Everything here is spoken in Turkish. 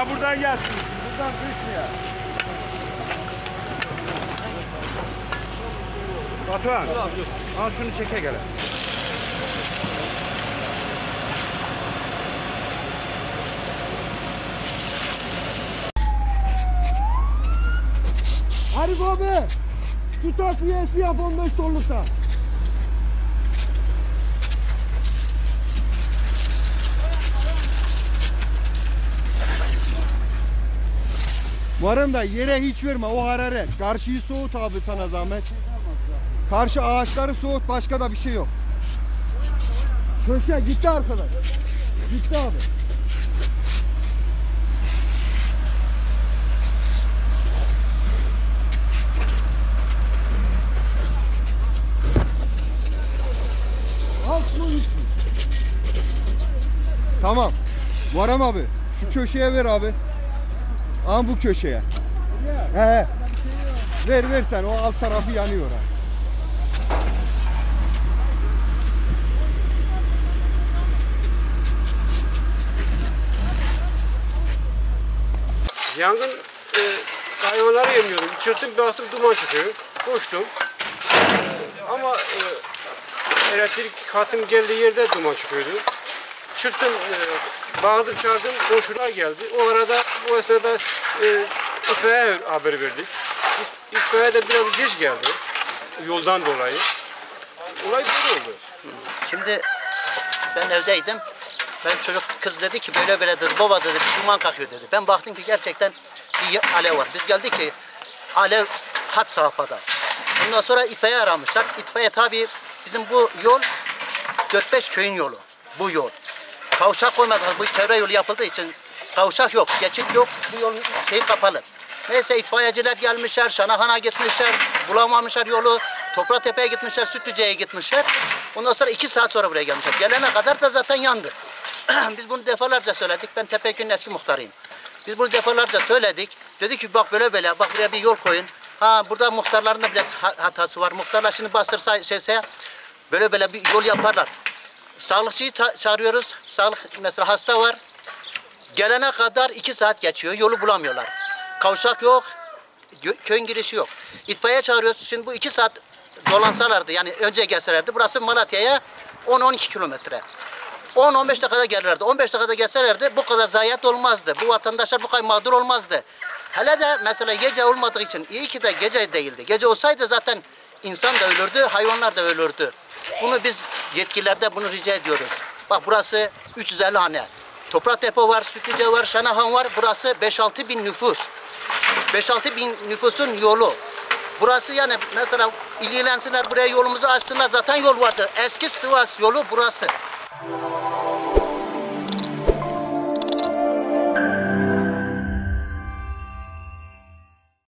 Ha buradan gelsin. Buradan düşmüyor. Batuhan. Al şunu çeke gel. Arif abi, su takviyesi yap 15 tonlukta. Varım da yere hiç verme, o hararet. Karşıyı soğut abi sana zahmet. Karşı ağaçları soğut, başka da bir şey yok. Köşe gitti arkadaş. Gitti abi. Tamam. Varam abi. Şu köşeye ver abi. Ama bu köşeye. He. Ver sen. O alt tarafı yanıyor ha. Yangın hayvanları yemiyordum. Çırptım, bir baktım duman çıkıyor. Koştum. Ama elektrik hattım geldiği yerde duman çıkıyordu. Çırptım, bağırdım, çağırdım, komşular geldi. O arada, bu esnada itfaiye haber verdik. İtfaiye de biraz geç geldi. Yoldan dolayı. Olay böyle oldu. Şimdi ben evdeydim. Ben çocuk kız dedi ki böyle dedi, baba dedi, bir duman kalkıyor dedi. Ben baktım ki gerçekten bir alev var. Biz geldik ki alev hat safhada. Ondan sonra itfaiye aramışlar. İtfaiye tabii bizim bu yol 4-5 köyün yolu. Bu yol. Kavşak koymadılar. Bu çevre yolu yapıldığı için kavşak yok, geçit yok. Bu yolun şeyi kapalı. Neyse itfaiyeciler gelmişler, Şanahan'a gitmişler, bulamamışlar yolu. Topratepe'ye gitmişler, Sütlüce'ye gitmişler. Ondan sonra 2 saat sonra buraya gelmişler. Gelene kadar da zaten yandı. Biz bunu defalarca söyledik. Ben Tepeköy'ün eski muhtarıyım. Biz bunu defalarca söyledik. Dedi ki bak böyle, bak buraya bir yol koyun. Ha burada muhtarların da biraz hatası var. Muhtarlar şimdi bastırsa şeyse böyle bir yol yaparlar. Sağlıkçıyı çağırıyoruz. Sağlık mesela hasta var. Gelene kadar 2 saat geçiyor. Yolu bulamıyorlar. Kavşak yok. Köyün girişi yok. İtfaiye çağırıyoruz. Şimdi bu 2 saat dolansalardı, yani önce gelselerdi. Burası Malatya'ya 10-12 kilometre. 10-15 dakikada gelirlerdi. 15 dakikada gelselerdi bu kadar zayiat olmazdı. Bu vatandaşlar bu kadar mağdur olmazdı. Hele de mesela gece olmadığı için, iyi ki de gece değildi. Gece olsaydı zaten insan da ölürdü, hayvanlar da ölürdü. Bunu biz yetkililerde bunu rica ediyoruz. Bak burası 350 hane. Topratepe var, Sütlüce var, Şanahan var. Burası 5-6 bin nüfus. 5-6 bin nüfusun yolu. Burası yani mesela ilgilensinler, buraya yolumuzu açsınlar. Zaten yol vardı. Eski Sivas yolu burası.